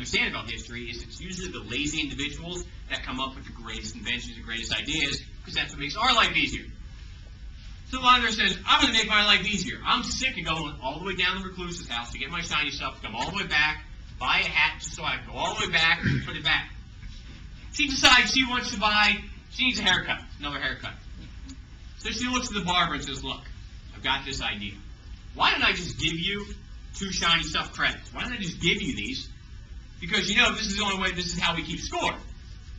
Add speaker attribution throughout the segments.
Speaker 1: understand about history is it's usually the lazy individuals that come up with the greatest inventions, the greatest ideas, because that's what makes our life easier. So the wanderer says, I'm going to make my life easier. I'm sick of going all the way down to the recluse's house to get my shiny stuff, come all the way back, buy a hat just so I can go all the way back and put it back. She decides she needs a haircut, another haircut. So she looks at the barber and says, look, I've got this idea. Why don't I just give you 2 shiny stuff credits? Why don't I just give you these? Because this is the only way, this is how we keep score.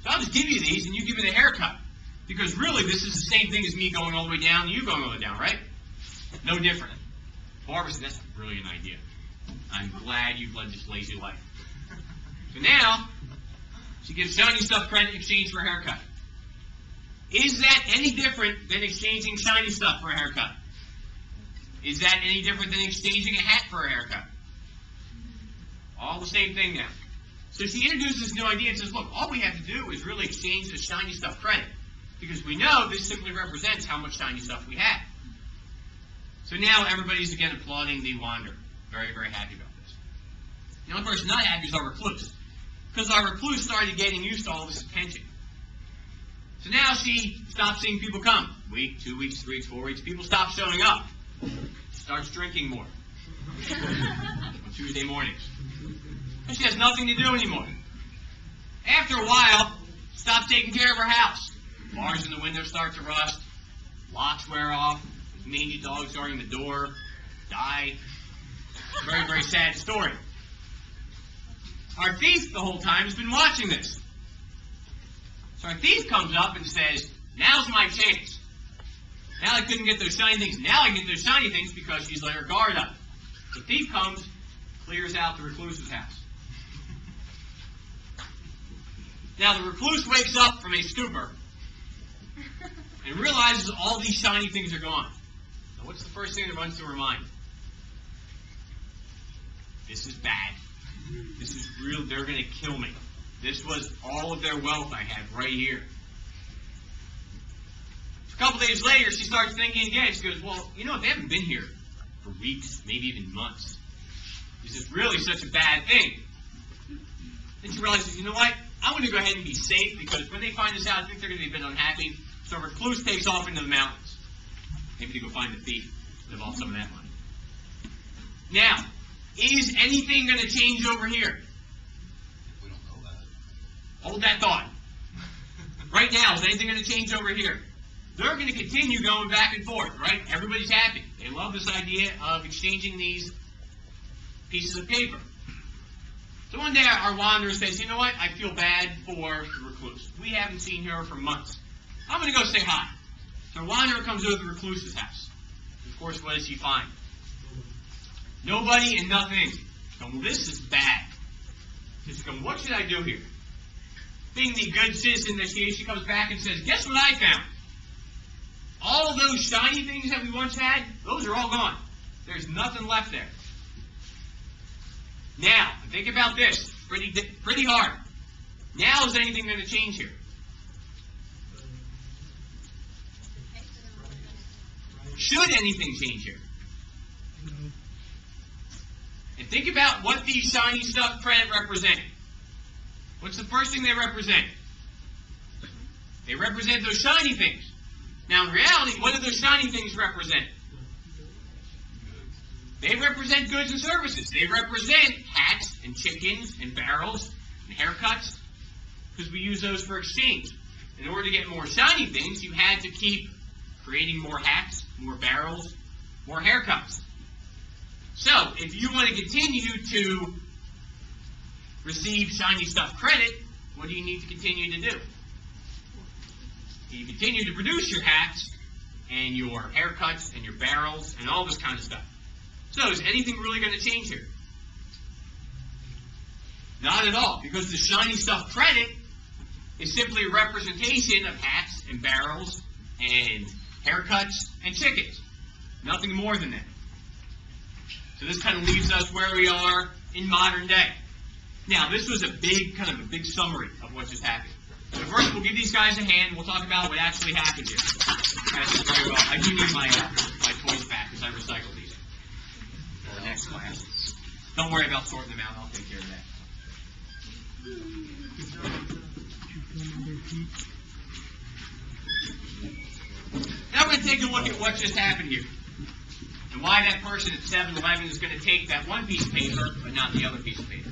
Speaker 1: So I'll just give you these and you give me the haircut. Because really, this is the same thing as me going all the way down and you going all the way down, right? No different. Barber said, that's a brilliant idea. I'm glad you've led this lazy life. So now, she gives shiny stuff credit in exchange for a haircut. Is that any different than exchanging shiny stuff for a haircut? Is that any different than exchanging a hat for a haircut? All the same thing now. So she introduces this new idea and says, look, all we have to do is really exchange the shiny stuff credit. Because we know this simply represents how much shiny stuff we have. So now everybody's again applauding the wanderer. Very, very happy about this. The only person not happy is our recluse. Because our recluse started getting used to all this attention. So now she stops seeing people come. Week, 2 weeks, 3 weeks, 4 weeks. People stop showing up. Starts drinking more. On Tuesday mornings. And she has nothing to do anymore. After a while, stops taking care of her house. Bars in the window start to rust. Locks wear off. Mangy dogs guarding the door. Die. Very, very sad story. Our thief the whole time has been watching this. So our thief comes up and says, now's my chance. Now I couldn't get those shiny things. Now I can get those shiny things because she's let her guard up. The thief comes, clears out the recluse's house. Now the recluse wakes up from a stupor and realizes all these shiny things are gone. Now what's the first thing that runs through her mind? This is bad. This is real. They're going to kill me. This was all of their wealth I had right here. A couple days later, she starts thinking again. She goes, well, they haven't been here for weeks, maybe even months. Is this really such a bad thing? Then she realizes, you know what? I'm going to go ahead and be safe because when they find this out, I think they're going to be a bit unhappy. So recluse takes off into the mountains. Maybe to go find the thief, live off some of that money. Now, is anything going to change over here?
Speaker 2: We don't know that.
Speaker 1: Hold that thought. Right now, is anything going to change over here? They're going to continue going back and forth, right? Everybody's happy. They love this idea of exchanging these pieces of paper. So one day our wanderer says, you know what? I feel bad for the recluse. We haven't seen her for months. I'm going to go say hi. So our wanderer comes over to the recluse's house. Of course, what does she find? Nobody and nothing. Well, this is bad. She's going, what should I do here? Being the good citizen that she comes back and says, guess what I found? All of those shiny things that we once had, those are all gone. There's nothing left there. Now, think about this pretty hard. Now, is anything going to change here? Should anything change here? And think about what these shiny stuff credit represent. What's the first thing they represent? They represent those shiny things. Now, in reality, what do those shiny things represent? They represent goods and services. They represent hats and chickens and barrels and haircuts because we use those for exchange. In order to get more shiny things, you had to keep creating more hats, more barrels, more haircuts. So, if you want to continue to receive shiny stuff credit, what do you need to continue to do? You continue to produce your hats and your haircuts and your barrels and all this kind of stuff. So, is anything really going to change here? Not at all, because the shiny stuff credit is simply a representation of hats and barrels and haircuts and chickens. Nothing more than that. So this kind of leaves us where we are in modern day. Now, this was a big summary of what just happened. So first, we'll give these guys a hand. We'll talk about what actually happened here. That's very well. I do need my toys back because I recycled these for the next class. Don't worry about sorting them out. I'll take care of that. Now we're going to take a look at what just happened here, and why that person at 7-Eleven is going to take that one piece of paper, but not the other piece of paper.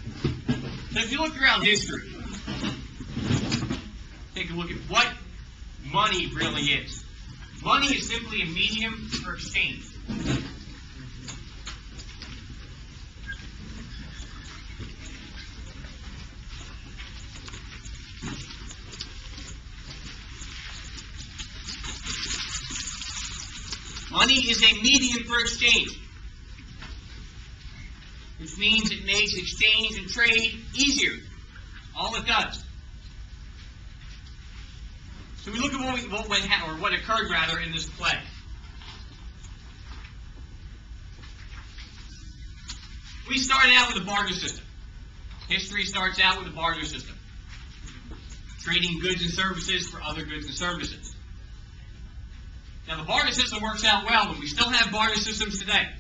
Speaker 1: So if you look throughout history, take a look at what money really is. Money is simply a medium for exchange. Money is a medium for exchange, which means it makes exchange and trade easier. All it does. So we look at what occurred rather in this play. We started out with a barter system. History starts out with a barter system, trading goods and services for other goods and services. Now, the barter system works out well, but we still have barter systems today.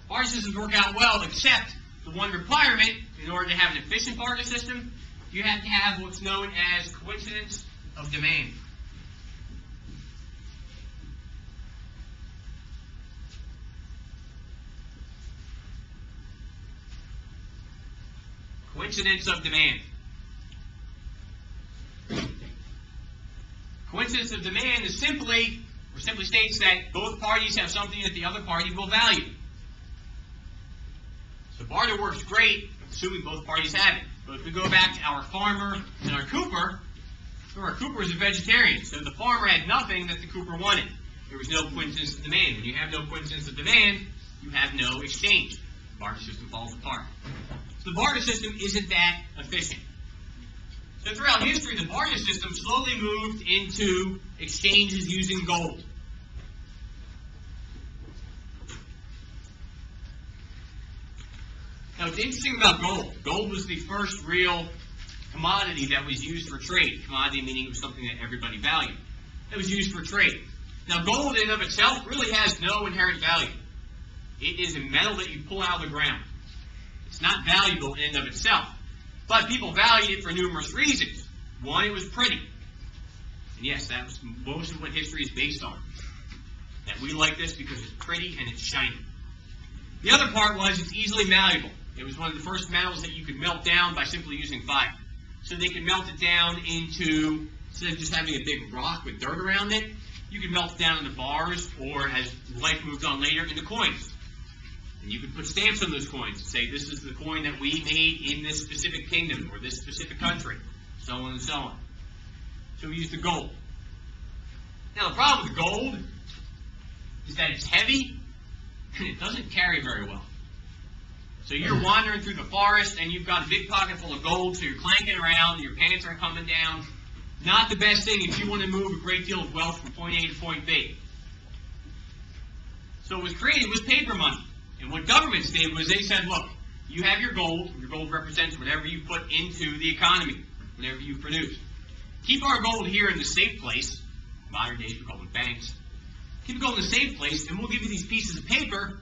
Speaker 1: Barter systems work out well, except the one requirement, in order to have an efficient barter system, you have to have what's known as coincidence of demand. Coincidence of demand. Coincidence of demand is simply states that both parties have something that the other party will value. So barter works great, assuming both parties have it. But if we go back to our farmer and our cooper is a vegetarian, so the farmer had nothing that the cooper wanted. There was no coincidence of demand. When you have no coincidence of demand, you have no exchange. The barter system falls apart. So the barter system isn't that efficient. So throughout history, the barter system slowly moved into exchanges using gold. Now, what's interesting about gold, gold was the first real commodity that was used for trade. Commodity meaning it was something that everybody valued. It was used for trade. Now, gold in and of itself really has no inherent value. It is a metal that you pull out of the ground. It's not valuable in and of itself. But people valued it for numerous reasons. One, it was pretty. And yes, that was most of what history is based on. That we like this because it's pretty and it's shiny. The other part was it's easily malleable. It was one of the first metals that you could melt down by simply using fire. So they could melt it down into, instead of just having a big rock with dirt around it, you could melt it down into bars, or as life moved on later, into coins. And you could put stamps on those coins and say, this is the coin that we made in this specific kingdom or this specific country, so on and so on. So we used the gold. Now, the problem with gold is that it's heavy and it doesn't carry very well. So you're wandering through the forest and you've got a big pocket full of gold, so you're clanking around and your pants are coming down. Not the best thing if you want to move a great deal of wealth from point A to point B. So what was created was paper money. And what governments did was they said, look, you have your gold represents whatever you put into the economy, whatever you produce. Keep our gold here in the safe place, modern days we call them banks. Keep it gold in the safe place, and we'll give you these pieces of paper